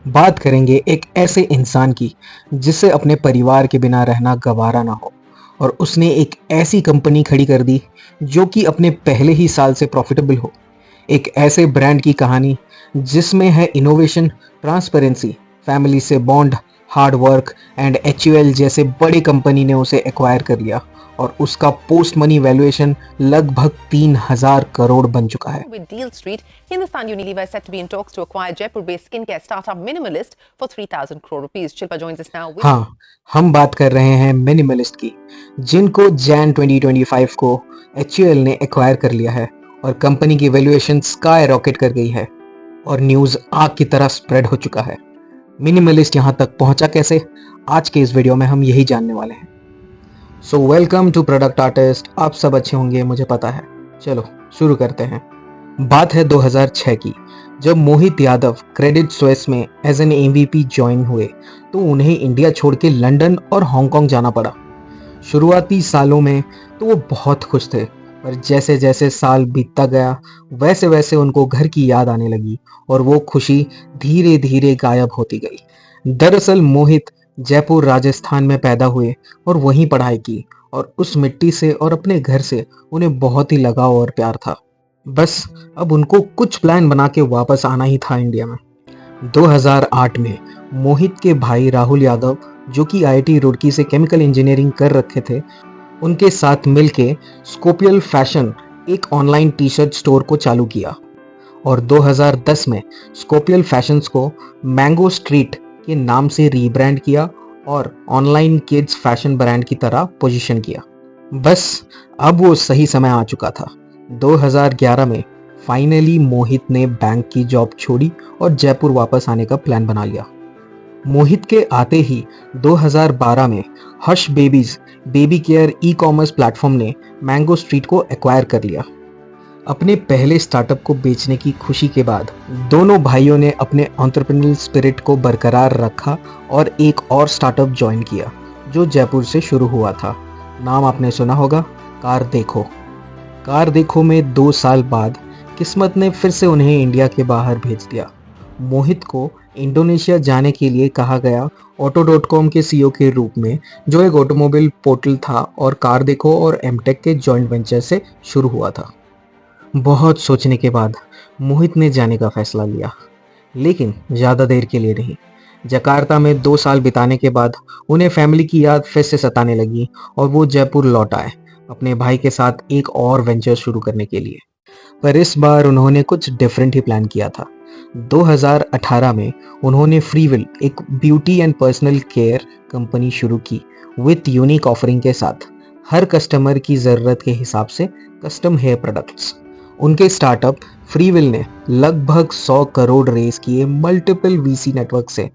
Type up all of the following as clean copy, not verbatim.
बात करेंगे एक ऐसे इंसान की जिसे अपने परिवार के बिना रहना गवारा ना हो और उसने एक ऐसी कंपनी खड़ी कर दी जो कि अपने पहले ही साल से प्रॉफिटेबल हो। एक ऐसे ब्रांड की कहानी जिसमें है इनोवेशन, ट्रांसपेरेंसी, फैमिली से bond, hard work and HUL जैसे बड़ी कंपनी ने उसे एक्वायर कर लिया और उसका पोस्ट मनी वैल्यूएशन लगभग 3,000 करोड़ बन चुका है। With Deal Street, Hindustan Unilever is set to be in talks to acquire Jaipur-based skincare startup Minimalist for 3,000 crore rupees. Shilpa joins us now with हाँ, हम बात कर रहे हैं मिनिमलिस्ट की, जिनको जैन 2025 को एचयूएल ने एक्वायर कर लिया है और कंपनी की वैल्यूएशन स्काई रॉकेट कर गई है और न्यूज़ आग की तरह स्प्रेड हो चुका है। मिनिमलिस्ट यहाँ तक पहुँचा कैसे? आज के इस वीडियो में हम यही जानने वाले हैं। So welcome to product artist. आप सब अच्छे होंगे, मुझे पता है। चलो शुरू करते हैं। बात है 2006 की, जब मोहित यादव क्रेडिट स्विस में एज एन एमवीपी ज्वाइन हुए तो उन्हें इंडिया छोड़ के लंदन और हांगकांग जाना पड़ा। शुरुआती सालों में तो वो बहुत खुश थे, पर जैसे जैसे साल बीतता गया वैसे वैसे उनको घर की याद आने लगी और वो खुशी धीरे धीरे गायब होती गई। दरअसल मोहित जयपुर राजस्थान में पैदा हुए और वहीं पढ़ाई की और उस मिट्टी से और अपने घर से उन्हें बहुत ही लगाव और प्यार था। बस अब उनको कुछ प्लान बना के वापस आना ही था इंडिया में। 2008 में मोहित के भाई राहुल यादव, जो कि आईआईटी रुड़की से केमिकल इंजीनियरिंग कर रखे थे, उनके साथ मिलके स्कोपियल फैशन एक ऑनलाइन टी शर्ट स्टोर को चालू किया और 2010 में स्कोपियल फैशंस को मैंगो स्ट्रीट के नाम से रीब्रांड किया और ऑनलाइन किड्स फैशन ब्रांड की तरह पोजीशन किया। बस अब वो सही समय आ चुका था। 2011 में फाइनली मोहित ने बैंक की जॉब छोड़ी और जयपुर वापस आने का प्लान बना लिया। मोहित के आते ही 2012 में हर्ष babies baby care e commerce platform ने मैंगो स्ट्रीट को एक्वायर कर लिया। अपने पहले स्टार्टअप को बेचने की खुशी के बाद दोनों भाइयों ने अपने एंटरप्रेन्योरियल स्पिरिट को बरकरार रखा और एक और स्टार्टअप ज्वाइन किया जो जयपुर से शुरू हुआ था। नाम आपने सुना होगा, कार देखो। कार देखो में 2 साल बाद किस्मत ने फिर से उन्हें इंडिया के बाहर भेज दिया। मोहित को इंडोनेशिया जाने के लिए कहा गया ऑटो.com के सीईओ के रूप में, जो एक ऑटोमोबाइल पोर्टल था और कार देखो और एमटेक के जॉइंट वेंचर से शुरू हुआ था। बहुत सोचने के बाद मोहित ने जाने का फैसला लिया, लेकिन ज़्यादा देर के लिए नहीं। जकार्ता में 2 साल बिताने के बाद उन्हें फैमिली की याद फिर से सताने लगी और वो जयपुर लौट आए अपने भाई के साथ एक और वेंचर शुरू करने के लिए। पर इस बार उन्होंने कुछ डिफरेंट ही प्लान किया था। 2018 में उन्होंने फ्रीविल, एक beauty and personal care company शुरू की विथ यूनिक ऑफरिंग के साथ, हर कस्टमर की ज़रूरत के हिसाब से कस्टम हेयर प्रोडक्ट्स। उनके स्टार्टअप फ्रीविल ने लगभग 100 करोड़ रेस किए मल्टीपल वीसी नेटवर्क से।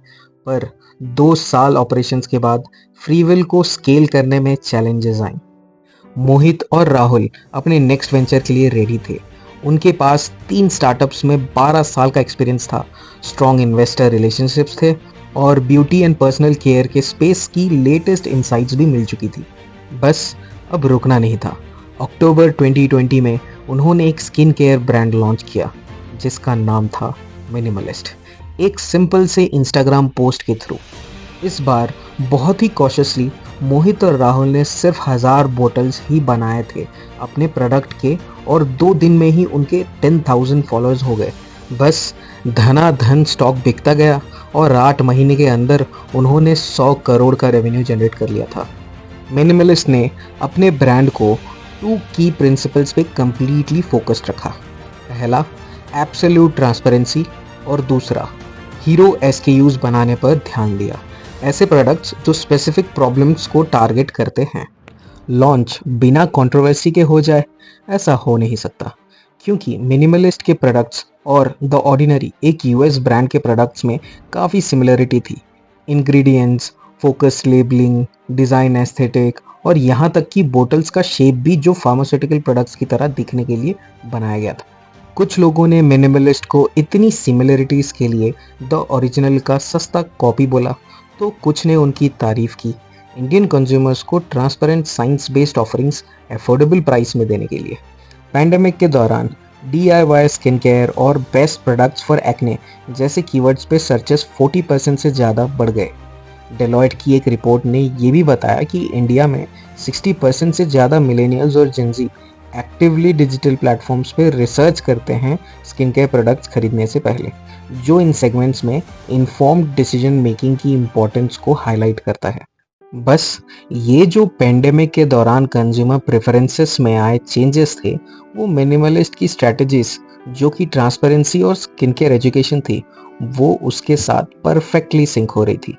पर 2 साल ऑपरेशंस के बाद फ्रीविल को स्केल करने में चैलेंजेस आए। मोहित और राहुल अपने नेक्स्ट वेंचर के लिए रेडी थे। उनके पास 3 स्टार्टअप्स में 12 साल का एक्सपीरियंस था, स्ट्रॉन्ग इन्वेस्टर रिलेशनशिप्स थे और ब्यूटी एंड पर्सनल केयर के स्पेस की लेटेस्ट इनसाइट्स भी मिल चुकी थी। बस अब रुकना नहीं था। अक्टूबर 2020 में उन्होंने एक स्किन केयर ब्रांड लॉन्च किया जिसका नाम था मिनिमलिस्ट, एक सिंपल से इंस्टाग्राम पोस्ट के थ्रू। इस बार बहुत ही कॉशियसली मोहित और राहुल ने सिर्फ 1000 बोतल्स ही बनाए थे अपने प्रोडक्ट के और 2 दिन में ही उनके 10,000 फॉलोअर्स हो गए। बस धनाधन स्टॉक बिकता गया और 8 महीने के अंदर उन्होंने 100 करोड़ का रेवेन्यू जनरेट कर लिया था। मिनिमलिस्ट ने अपने ब्रांड को 2 की प्रिंसिपल्स पे कंप्लीटली फोकस्ड रखा। पहला, एब्सोल्यूट ट्रांसपेरेंसी और दूसरा, हीरो एसकेयूज बनाने पर ध्यान दिया, ऐसे प्रोडक्ट्स जो स्पेसिफिक प्रॉब्लम्स को टारगेट करते हैं। लॉन्च बिना कंट्रोवर्सी के हो जाए, ऐसा हो नहीं सकता, क्योंकि मिनिमलिस्ट के प्रोडक्ट्स और द ऑर्डिनरी, एक यूएस ब्रांड के प्रोडक्ट्स में काफ़ी सिमिलरिटी थी। Ingredients, focus labelling, design aesthetic और यहाँ तक कि बोटल्स का शेप भी जो फार्मास्यूटिकल प्रोडक्ट्स की तरह दिखने के लिए बनाया गया था। कुछ लोगों ने मिनिमलिस्ट को इतनी सिमिलरिटीज़ के लिए द ओरिजिनल का सस्ता कॉपी बोला, तो कुछ ने उनकी तारीफ की इंडियन कंज्यूमर्स को transparent science based offerings affordable price में देने के लिए। पैंडेमिक के दौरान DIY स्किन केयर और बेस्ट प्रोडक्ट्स फॉर एक्ने जैसे कीवर्ड्स पे सर्चेस 40% से ज़्यादा बढ़ गए। डेलॉयट की एक रिपोर्ट ने ये भी बताया कि इंडिया में 60% से ज़्यादा मिलेनियल्स और जेंजी एक्टिवली डिजिटल प्लेटफॉर्म्स पे रिसर्च करते हैं स्किन केयर प्रोडक्ट्स खरीदने से पहले, जो इन सेगमेंट्स में इन्फॉर्म्ड डिसीजन मेकिंग की इम्पोर्टेंस को हाईलाइट करता है। बस ये जो पेंडेमिक के दौरान कंज्यूमर प्रेफरेंसेस में आए चेंजेस थे, वो मिनिमलिस्ट की स्ट्रैटेजीज जो कि ट्रांसपेरेंसी और स्किन केयर एजुकेशन थी, वो उसके साथ परफेक्टली सिंक हो रही थी।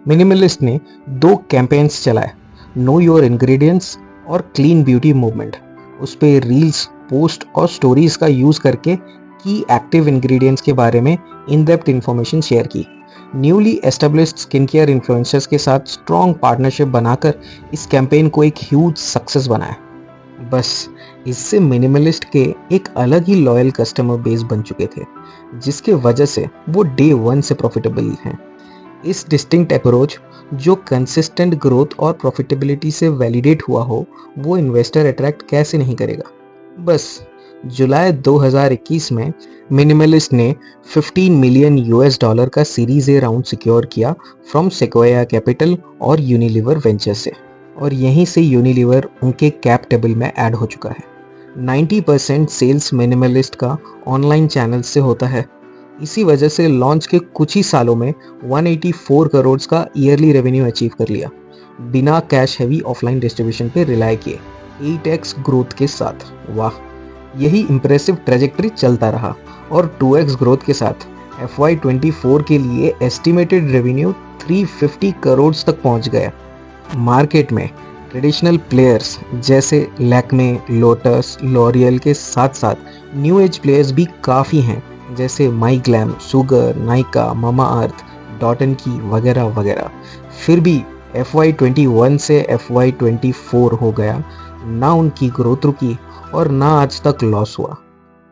मिनिमलिस्ट ने 2 कैंपेन्स चलाए, नो योर इंग्रेडिएंट्स और क्लीन ब्यूटी मूवमेंट। उस पे रील्स, पोस्ट और स्टोरीज का यूज करके की एक्टिव इंग्रेडिएंट्स के बारे में इन डेप्थ इंफॉर्मेशन शेयर की। Newly established skin care influencers के साथ स्ट्रॉन्ग पार्टनरशिप बनाकर इस कैंपेन को एक ह्यूज सक्सेस बनाया। बस इससे मिनिमलिस्ट के एक अलग ही लॉयल कस्टमर बेस बन चुके थे, जिसके वजह से वो डे 1 से प्रॉफिटेबल हैं। इस डिस्टिंक्ट अप्रोच जो कंसिस्टेंट ग्रोथ और प्रॉफिटेबिलिटी से वैलिडेट हुआ हो, वो इन्वेस्टर अट्रैक्ट कैसे नहीं करेगा। बस जुलाई 2021 में मिनिमलिस्ट ने 15 मिलियन यूएस डॉलर का सीरीज ए राउंड सिक्योर किया फ्रॉम सेक्वाया कैपिटल और यूनिलीवर वेंचर से, और यहीं से यूनिलीवर उनके कैप टेबल में ऐड हो चुका है। 90% सेल्स मिनिमलिस्ट का ऑनलाइन चैनल से होता है। इसी वजह से लॉन्च के कुछ ही सालों में 184 करोड़ का ईयरली रेवेन्यू अचीव कर लिया, बिना कैश हेवी ऑफलाइन डिस्ट्रीब्यूशन पे रिलाय किए, 8x ग्रोथ के साथ। वाह, यही इंप्रेसिव ट्रेजेक्टरी चलता रहा और 2x ग्रोथ के साथ FY24 के लिए एस्टिमेटेड रेवेन्यू 350 करोड़ तक पहुंच गया। मार्केट में ट्रेडिशनल प्लेयर्स जैसे लैक्मे, लोटस, लॉरियल के साथ साथ न्यू एज प्लेयर्स भी काफ़ी हैं, जैसे MyGlamm, Sugar, Nykaa, Mamaearth, dot and key वगैरह वगैरह। फिर भी FY21 से FY24 हो गया, ना उनकी ग्रोथ रुकी और ना आज तक लॉस हुआ।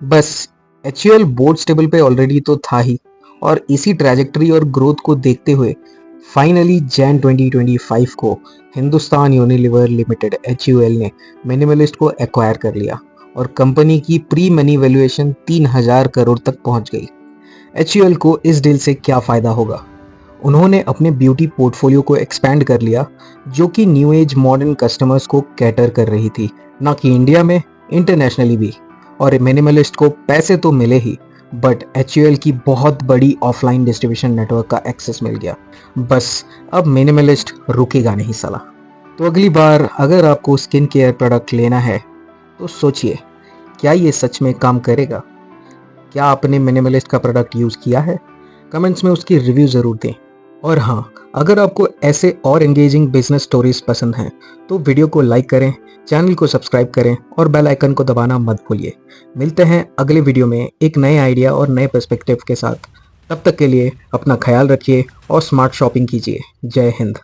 बस HUL बोर्ड स्टेबल पे ऑलरेडी तो था ही, और इसी ट्रैजेक्टरी और ग्रोथ को देखते हुए फाइनली जैन 2025 को हिंदुस्तान यूनिलीवर लिमिटेड HUL ने मिनिमलिस्ट को एक्वायर कर लिया और कंपनी की प्री मनी वैल्यूएशन 3000 करोड़ तक पहुंच गई। HUL को इस डील से क्या फायदा होगा? उन्होंने अपने ब्यूटी पोर्टफोलियो को एक्सपैंड कर लिया, जो कि न्यू एज मॉडर्न कस्टमर्स को कैटर कर रही थी, ना कि इंडिया में, इंटरनेशनली भी। और मिनिमलिस्ट को पैसे तो मिले ही, बट HUL की बहुत बड़ी ऑफलाइन डिस्ट्रीब्यूशन नेटवर्क का एक्सेस मिल गया। बस अब मिनिमलिस्ट रुकेगा नहीं साला। तो अगली बार अगर आपको स्किन केयर प्रोडक्ट लेना है तो सोचिए, क्या ये सच में काम करेगा? क्या आपने मिनिमलिस्ट का प्रोडक्ट यूज़ किया है? कमेंट्स में उसकी रिव्यू ज़रूर दें। और हाँ, अगर आपको ऐसे और एंगेजिंग बिजनेस स्टोरीज पसंद हैं तो वीडियो को लाइक करें, चैनल को सब्सक्राइब करें और बेल आइकन को दबाना मत भूलिए। मिलते हैं अगले वीडियो में एक नए आइडिया और नए पर्सपेक्टिव के साथ। तब तक के लिए अपना ख्याल रखिए और स्मार्ट शॉपिंग कीजिए। जय हिंद।